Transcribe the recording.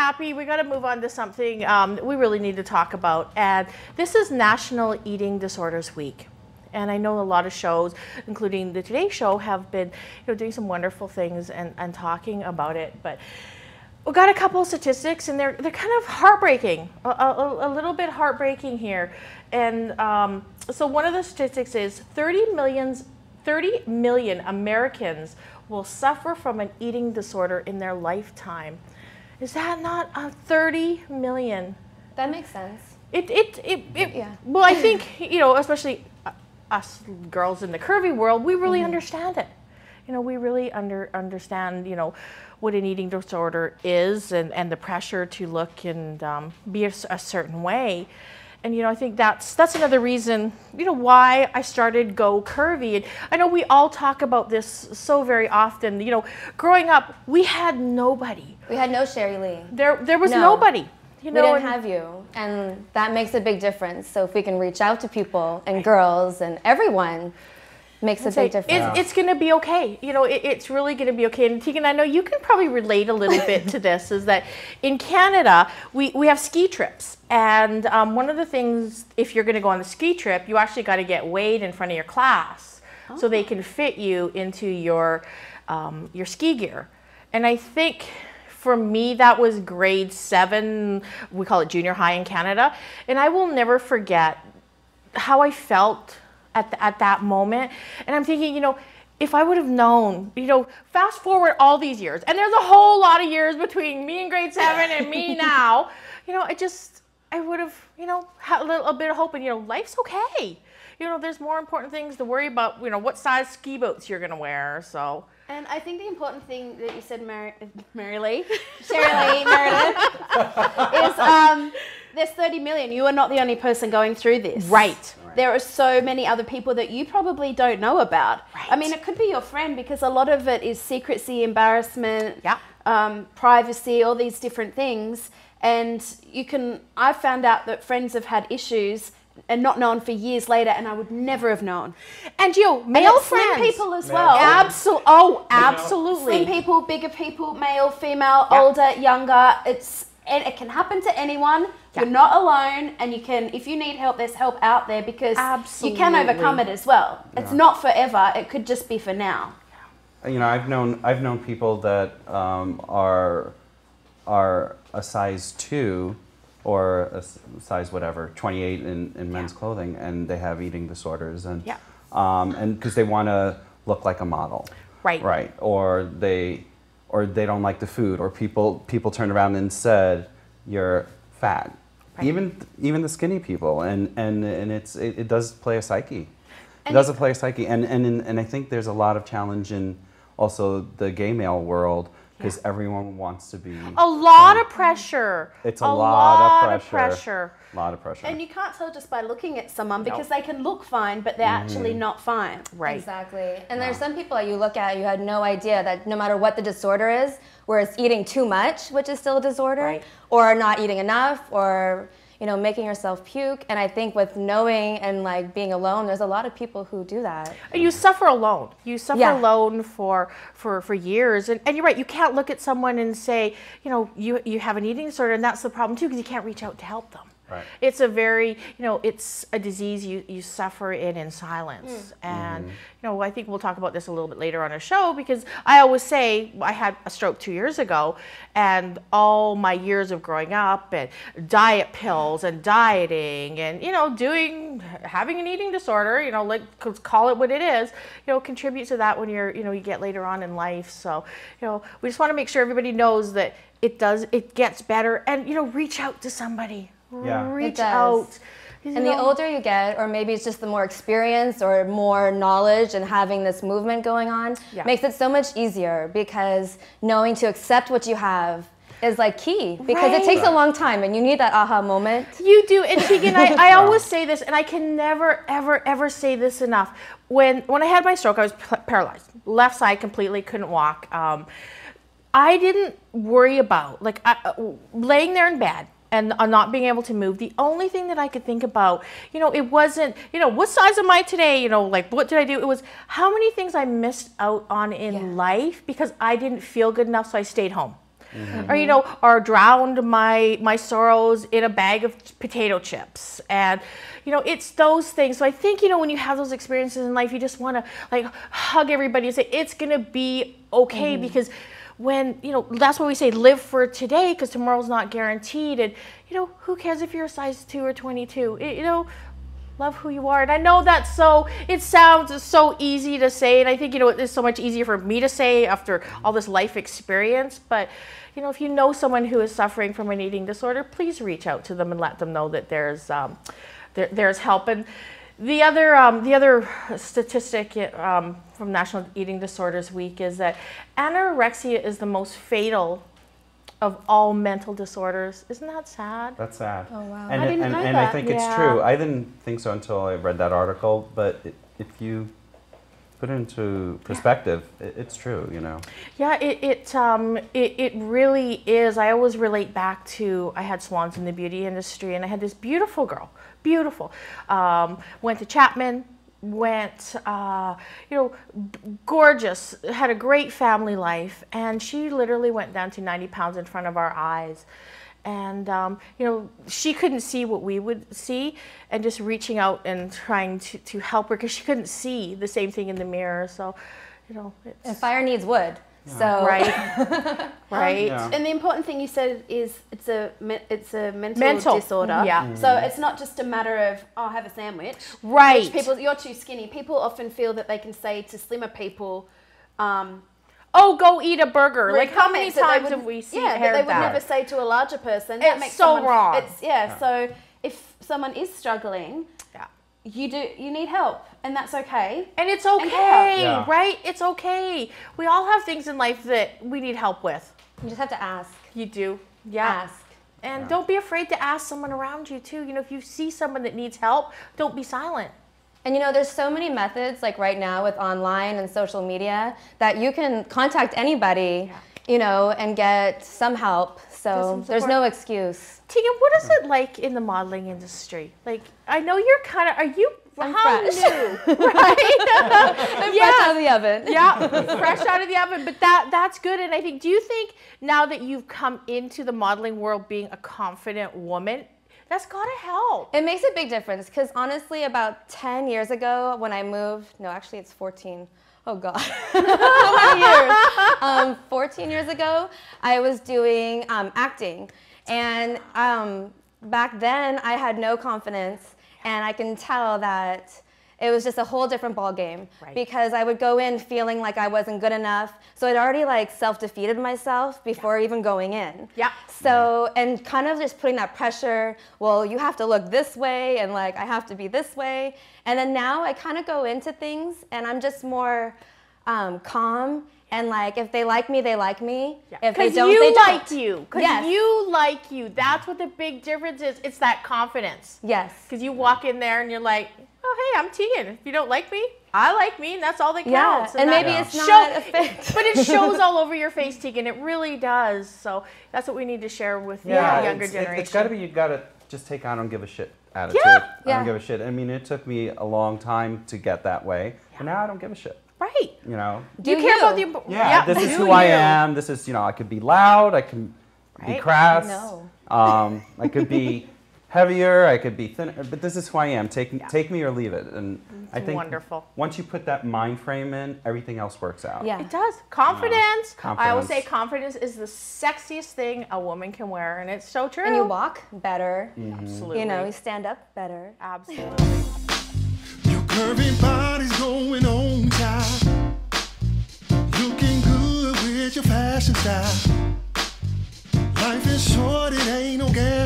happy. We got to move on to something we really need to talk about. And this is National Eating Disorders Week. And I know a lot of shows, including the Today Show, have been doing some wonderful things and talking about it. But we've got a couple of statistics, and they're kind of heartbreaking, a little bit heartbreaking here. And so one of the statistics is 30 million Americans will suffer from an eating disorder in their lifetime. Is that not 30 million? That makes sense. Yeah. Well, I think, especially us girls in the curvy world, we really understand it. We really understand, what an eating disorder is and the pressure to look and be a certain way. And, I think that's another reason, why I started Go Curvy. And I know we all talk about this so very often. Growing up, we had nobody. We had no Sherry Lee. There was nobody. We didn't have you, and that makes a big difference. So if we can reach out to people and girls and everyone, makes a big difference. It's going to be okay. It's really going to be okay. And Teagan, I know you can probably relate a little bit to this, is that in Canada, we have ski trips. And one of the things, if you're going to go on the ski trip, you actually got to get weighed in front of your class so they can fit you into your ski gear. And I think for me, that was grade 7. We call it junior high in Canada. And I will never forget how I felt at that moment. And I'm thinking, if I would have known, fast forward all these years, and there's a whole lot of years between me in grade 7 and me now, I would have, had a little bit of hope, and, life's okay. There's more important things to worry about, what size ski boots you're going to wear, so. And I think the important thing that you said, Sherry Lee Meredith, is there's 30 million. You are not the only person going through this. Right. There are so many other people that you probably don't know about. Right. I mean, it could be your friend, because a lot of it is secrecy, embarrassment, privacy, all these different things. And I've found out that friends have had issues and not known for years later, and I would never have known. And male friends. Slim people as well. Absolutely. Slim people, bigger people, male, female, older, younger. And it can happen to anyone. You're not alone, and you can, if you need help, there's help out there, because you can overcome it as well. Yeah. It's not forever. It could just be for now. I've known people that are a size 2 or a size whatever, 28 in men's clothing, and they have eating disorders, and because they want to look like a model, right, or they don't like the food, or people turn around and said you're fat, even the skinny people, and it does play a psyche. It does play a psyche, and I think there's a lot of challenge in also the gay male world, because everyone wants to be. A lot of pressure. It's a lot of pressure. A lot of pressure. And you can't tell just by looking at someone, because they can look fine, but they're actually not fine. Right. Exactly. And there's some people that you look at, you had no idea that no matter what the disorder is, where it's eating too much, which is still a disorder, or not eating enough, or making yourself puke. And I think with knowing and being alone, there's a lot of people who do that. And you suffer alone. You suffer alone for years. And you're right, you can't look at someone and say, you have an eating disorder, and that's the problem too, because you can't reach out to help them. Right. It's a very, it's a disease you suffer in silence. And, I think we'll talk about this a little bit later on our show, because I always say I had a stroke 2 years ago, and all my years of growing up and diet pills and dieting and, having an eating disorder, call it what it is, contribute to that when you get later on in life. So, we just want to make sure everybody knows that it gets better, and, reach out to somebody. Reach out. And the older you get, or maybe it's just the more experience or more knowledge and having this movement going on, makes it so much easier, because knowing to accept what you have is key, because it takes a long time, and you need that aha moment. You do. And Teagan, I always say this, and I can never, ever, ever say this enough. When I had my stroke, I was paralyzed. Left side completely, couldn't walk. I didn't worry about, laying there in bed and not being able to move. The only thing that I could think about, it wasn't, what size am I today? What did I do? It was how many things I missed out on in life because I didn't feel good enough, so I stayed home. or you know, or drowned my sorrows in a bag of potato chips. And you know, it's those things. So I think, you know, when you have those experiences in life, you just want to like hug everybody and say it's gonna be okay, because when, you know, that's why we say live for today, because tomorrow's not guaranteed. And you know, who cares if you're a size 2 or 22? You know, love who you are. And I know that's so, it sounds so easy to say, and I think, you know, it's so much easier for me to say after all this life experience. But you know, if you know someone who is suffering from an eating disorder, please reach out to them and let them know that there's help. And the other statistic from National Eating Disorders Week is that anorexia is the most fatal of all mental disorders. Isn't that sad? That's sad. Oh, wow. And I didn't know and that. I think it's true. I didn't think so until I read that article, but if you put it into perspective, it's true, you know. Yeah, it really is. I always relate back to, I had salons in the beauty industry, and I had this beautiful girl, beautiful. Went to Chapman, went, you know, gorgeous, had a great family life, and she literally went down to 90 pounds in front of our eyes. And, you know, she couldn't see what we would see, and just reaching out and trying to help her, because she couldn't see the same thing in the mirror. So, you know, And fire needs wood. Yeah. So right, right. Yeah. And the important thing you said is it's a mental disorder. Yeah. So it's not just a matter of, oh, have a sandwich. Right. Which people, you're too skinny. People often feel that they can say to slimmer people, oh, go eat a burger. Like, how many comments that they times would- have we seen that they would that? never say to a larger person. It's so wrong. So if someone is struggling, you need help, and that's okay. And it's okay, Yeah. right? It's okay. We all have things in life that we need help with. you just have to ask. You do. Yeah. Ask. And don't be afraid to ask someone around you too. You know, if you see someone that needs help, don't be silent. And you know, there's so many methods, like right now with online and social media, that you can contact anybody, you know, and get some help. So there's no excuse. Teagan, what is it like in the modeling industry? Like, I know you're kind of, are you, I'm how fresh. new, right? I'm fresh out of the oven. Yeah, fresh out of the oven, but that's good. And I think, do you think now that you've come into the modeling world being a confident woman, that's got to help? It makes a big difference, because honestly, about 10 years ago when I moved, no, actually it's 14. Oh God, how many years? 14 years ago, I was doing acting. And back then I had no confidence, and I can tell that it was just a whole different ball game, because I would go in feeling like I wasn't good enough. So I'd already like self-defeated myself before even going in. Yeah. So, and kind of just putting that pressure, well, you have to look this way, and like I have to be this way. And then now I kind of go into things, and I'm just more calm. And like, if they like me, they like me. Yeah. If they don't, they don't. Because you like you. That's what the big difference is. It's that confidence. Yes. Because you walk in there and you're like, oh, hey, I'm Teagan. If you don't like me, I like me, and that's all that counts. Yeah. And maybe that it's not a fit. But it shows all over your face, Teagan. It really does. So that's what we need to share with the younger generation. It's got to be, you got to just take on, don't give a shit attitude. Yeah. I don't give a shit. I mean, it took me a long time to get that way, but now I don't give a shit. Right. You know. Do you care about the... This is who I am. This is, you know, I could be loud. I can be crass. No. I could be heavier. I could be thinner. But this is who I am. Take me or leave it. And I think wonderful. Once you put that mind frame in, everything else works out. Yeah. It does. Confidence. Confidence. I always say confidence is the sexiest thing a woman can wear, and it's so true. And you walk better. Absolutely. You know, you stand up better. Absolutely. Your curvy body's going on top. Looking good with your fashion style. Life is short, it ain't no guarantee.